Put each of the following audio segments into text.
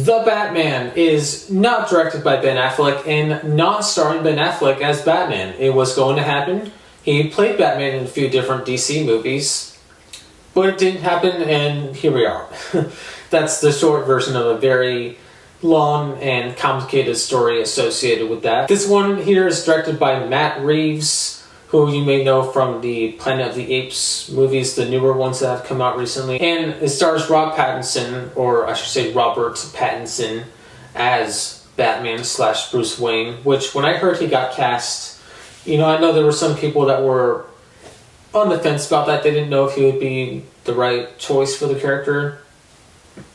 The Batman is not directed by Ben Affleck and not starring Ben Affleck as Batman. It was going to happen. He played Batman in a few different DC movies, but it didn't happen, and here we are. That's the short version of a very long and complicated story associated with that. This one here is directed by Matt Reeves, who you may know from the Planet of the Apes movies, the newer ones that have come out recently. And it stars Robert Pattinson, or I should say Robert Pattinson, as Batman / Bruce Wayne, which when I heard he got cast, I know there were some people that were on the fence about that. They didn't know if he would be the right choice for the character.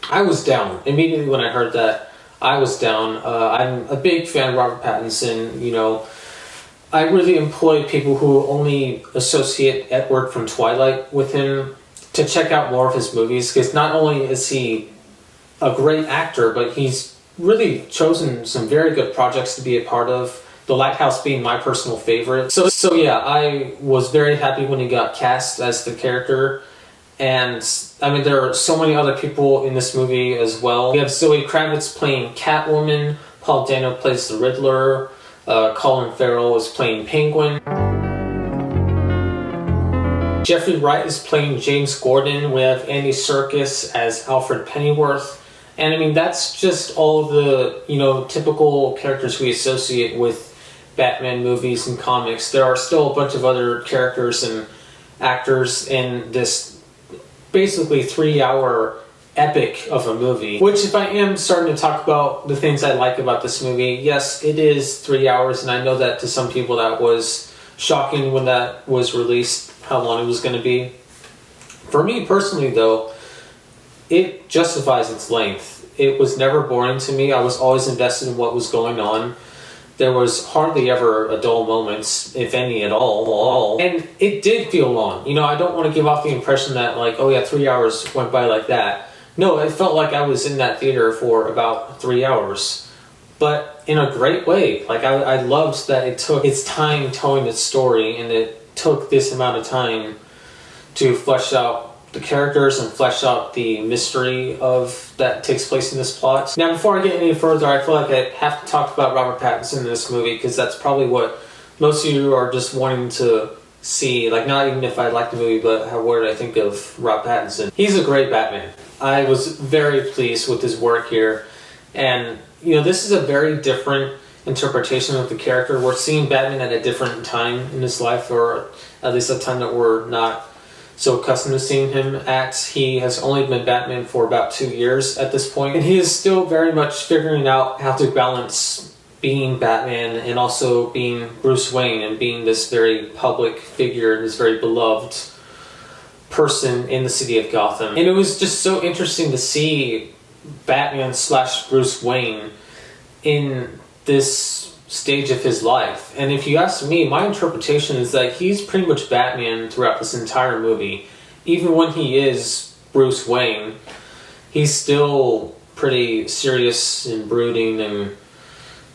I was down. Immediately when I heard that, I was down. I'm a big fan of Robert Pattinson, I really employ people who only associate Edward from Twilight with him to check out more of his movies, because not only is he a great actor, but he's really chosen some very good projects to be a part of, The Lighthouse being my personal favorite. So yeah, I was very happy when he got cast as the character, and there are so many other people in this movie as well. We have Zoe Kravitz playing Catwoman, Paul Dano plays the Riddler, Colin Farrell is playing Penguin. Jeffrey Wright is playing James Gordon. We have Andy Serkis as Alfred Pennyworth. And that's just all the, typical characters we associate with Batman movies and comics. There are still a bunch of other characters and actors in this basically 3-hour epic of a movie, which if I am starting to talk about the things I like about this movie, yes, it is 3 hours, and I know that to some people that was shocking when that was released, how long it was going to be. For me personally though, it justifies its length. It was never boring to me. I was always invested in what was going on. There was hardly ever a dull moments, if any at all. And it did feel long. I don't want to give off the impression that 3 hours went by like that. No, it felt like I was in that theater for about 3 hours, but in a great way. I loved that it took its time telling its story, and it took this amount of time to flesh out the characters and flesh out the mystery of that takes place in this plot. Now, before I get any further, I feel like I have to talk about Robert Pattinson in this movie, because that's probably what most of you are just wanting to see. Not even if I like the movie, but what did I think of Robert Pattinson? He's a great Batman. I was very pleased with his work here, and this is a very different interpretation of the character. We're seeing Batman at a different time in his life, or at least a time that we're not so accustomed to seeing him at. He has only been Batman for about 2 years at this point, and he is still very much figuring out how to balance being Batman and also being Bruce Wayne, and being this very public figure and this very beloved person in the city of Gotham. And it was just so interesting to see Batman / Bruce Wayne in this stage of his life. And if you ask me, my interpretation is that he's pretty much Batman throughout this entire movie. Even when he is Bruce Wayne, he's still pretty serious and brooding and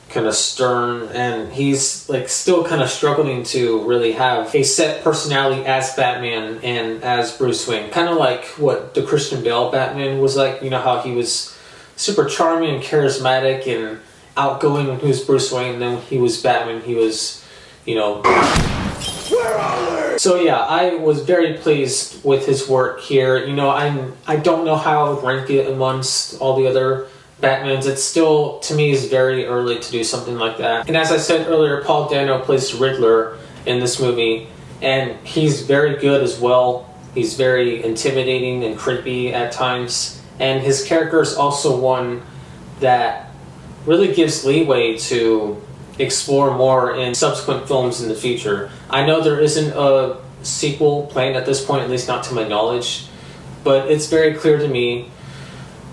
kind of stern, and he's still kind of struggling to really have a set personality as Batman and as Bruce Wayne, kind of like what the Christian Bale Batman was like. How he was super charming and charismatic and outgoing when he was Bruce Wayne, and then when he was Batman, he was where are they? So yeah, I was very pleased with his work here. I don't know how I would rank it amongst all the other Batmans. It still, to me, is very early to do something like that. And as I said earlier, Paul Dano plays the Riddler in this movie, and he's very good as well. He's very intimidating and creepy at times, and his character is also one that really gives leeway to explore more in subsequent films in the future. I know there isn't a sequel planned at this point, at least not to my knowledge, but it's very clear to me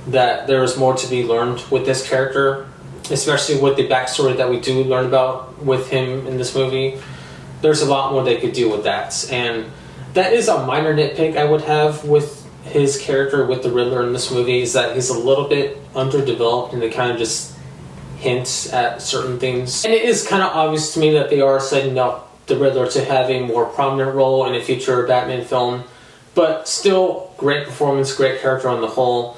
that there is more to be learned with this character, especially with the backstory that we do learn about with him in this movie. There's a lot more they could do with that, and that is a minor nitpick I would have with his character with the Riddler in this movie, is that he's a little bit underdeveloped, and they kind of just hints at certain things. And it is kind of obvious to me that they are setting up the Riddler to have a more prominent role in a future Batman film, but still great performance, great character on the whole.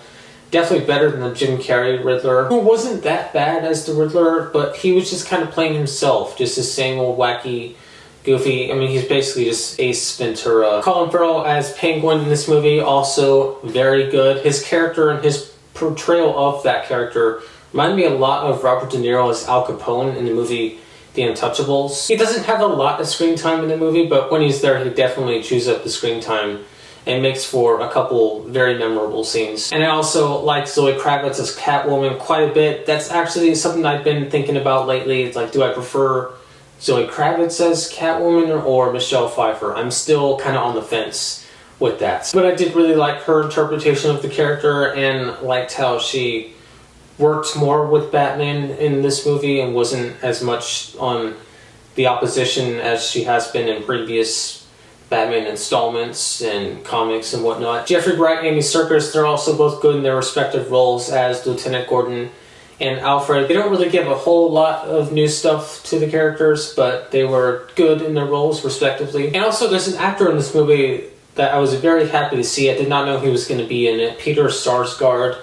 Definitely better than the Jim Carrey Riddler, who wasn't that bad as the Riddler, but he was just kind of playing himself, just the same old wacky, goofy. I mean, he's basically just Ace Ventura. Colin Farrell as Penguin in this movie, also very good. His character and his portrayal of that character reminded me a lot of Robert De Niro as Al Capone in the movie The Untouchables. He doesn't have a lot of screen time in the movie, but when he's there, he definitely chews up the screen time and makes for a couple very memorable scenes. And I also like Zoe Kravitz as Catwoman quite a bit. That's actually something I've been thinking about lately. It's like, do I prefer Zoe Kravitz as Catwoman or Michelle Pfeiffer? I'm still kind of on the fence with that. But I did really like her interpretation of the character and liked how she worked more with Batman in this movie and wasn't as much on the opposition as she has been in previous Batman installments and comics and whatnot. Jeffrey Wright and Andy Serkis, they're also both good in their respective roles as Lieutenant Gordon and Alfred. They don't really give a whole lot of new stuff to the characters, but they were good in their roles respectively. And also there's an actor in this movie that I was very happy to see. I did not know he was going to be in it. Peter Sarsgaard.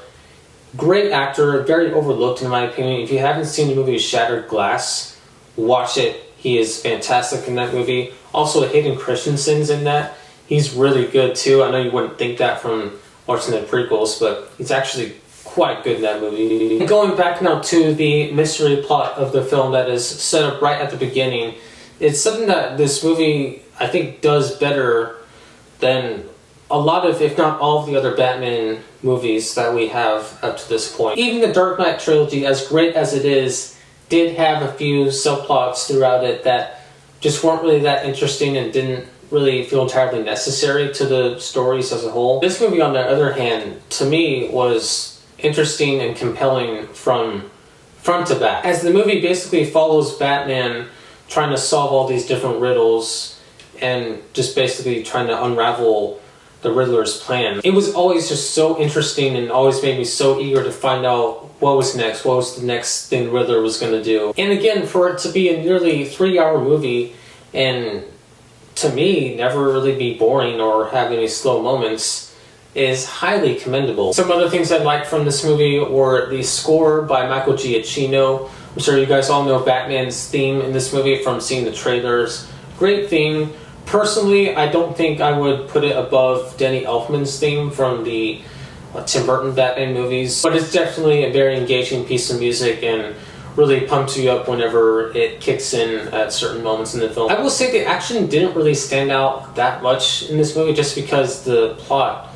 Great actor, very overlooked in my opinion. If you haven't seen the movie Shattered Glass, watch it. He is fantastic in that movie. Also, Hayden Christensen's in that. He's really good too. I know you wouldn't think that from watching the prequels, but he's actually quite good in that movie. And going back now to the mystery plot of the film that is set up right at the beginning, it's something that this movie, I think, does better than a lot of, if not all of the other Batman movies that we have up to this point. Even the Dark Knight trilogy, as great as it is, did have a few subplots throughout it that just weren't really that interesting and didn't really feel entirely necessary to the stories as a whole. This movie, on the other hand, to me was interesting and compelling from front to back, as the movie basically follows Batman trying to solve all these different riddles and just basically trying to unravel the Riddler's plan. It was always just so interesting and always made me so eager to find out what was next, what was the next thing the Riddler was going to do. And again, for it to be a nearly 3-hour movie and to me never really be boring or have any slow moments is highly commendable. Some other things I liked from this movie were the score by Michael Giacchino. I'm sure you guys all know Batman's theme in this movie from seeing the trailers. Great theme. Personally, I don't think I would put it above Danny Elfman's theme from the Tim Burton Batman movies, but it's definitely a very engaging piece of music and really pumps you up whenever it kicks in at certain moments in the film. I will say the action didn't really stand out that much in this movie just because the plot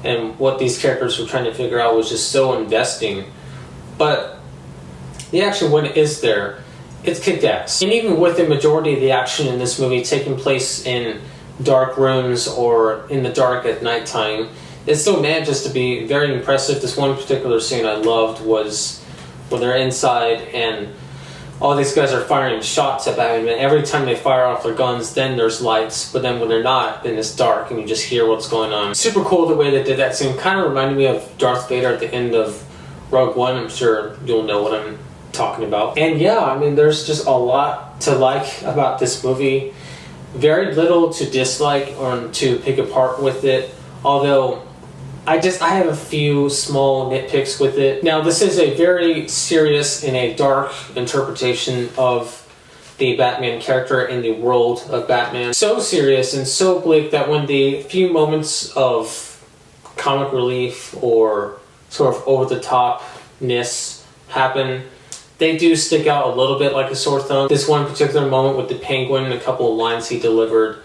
and what these characters were trying to figure out was just so investing. But the action, when it is there, it's kicked ass. And even with the majority of the action in this movie taking place in dark rooms or in the dark at nighttime, it still manages to be very impressive. This one particular scene I loved was when they're inside and all these guys are firing shots at Batman. And every time they fire off their guns, then there's lights. But then when they're not, then it's dark and you just hear what's going on. Super cool the way they did that scene. Kind of reminded me of Darth Vader at the end of Rogue One. I'm sure you'll know what I'm talking about. And yeah, I mean, there's just a lot to like about this movie. Very little to dislike or to pick apart with it. Although I have a few small nitpicks with it. Now, this is a very serious and a dark interpretation of the Batman character in the world of Batman. So serious and so bleak that when the few moments of comic relief or sort of over-the-topness happen, they do stick out a little bit like a sore thumb. This one particular moment with the Penguin, a couple of lines he delivered,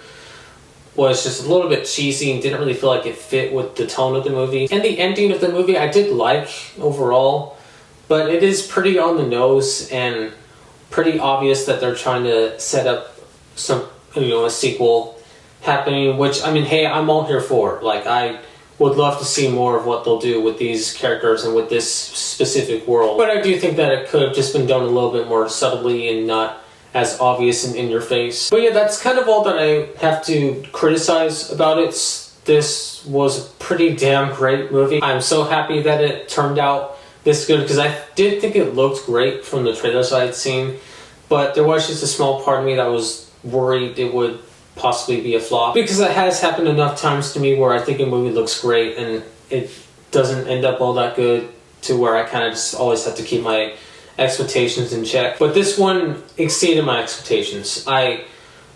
was just a little bit cheesy and didn't really feel like it fit with the tone of the movie. And the ending of the movie I did like overall, but it is pretty on the nose and pretty obvious that they're trying to set up some, a sequel happening, which, I mean, hey, I'm all here for. Like, I would love to see more of what they'll do with these characters and with this specific world. But I do think that it could have just been done a little bit more subtly and not as obvious and in your face. But yeah, that's kind of all that I have to criticize about it. This was a pretty damn great movie. I'm so happy that it turned out this good because I did think it looked great from the trailers I had seen, but there was just a small part of me that was worried it would possibly be a flop, because it has happened enough times to me where I think a movie looks great and it doesn't end up all that good, to where I kind of just always have to keep my expectations in check. But this one exceeded my expectations. I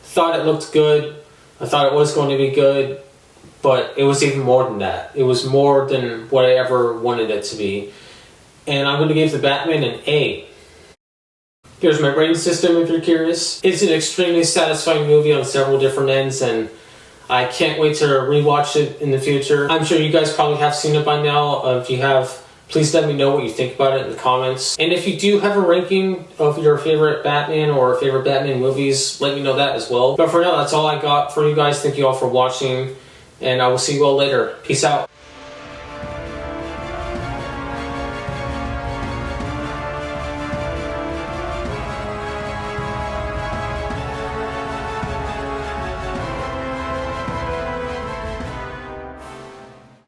thought it looked good. I thought it was going to be good, but it was even more than that. It was more than what I ever wanted it to be. And I'm going to give The Batman an A. Here's my rating system if you're curious. It's an extremely satisfying movie on several different ends, and I can't wait to rewatch it in the future. I'm sure you guys probably have seen it by now. If you have, please let me know what you think about it in the comments. And if you do have a ranking of your favorite Batman or favorite Batman movies, let me know that as well. But for now, that's all I got for you guys. Thank you all for watching, and I will see you all later. Peace out.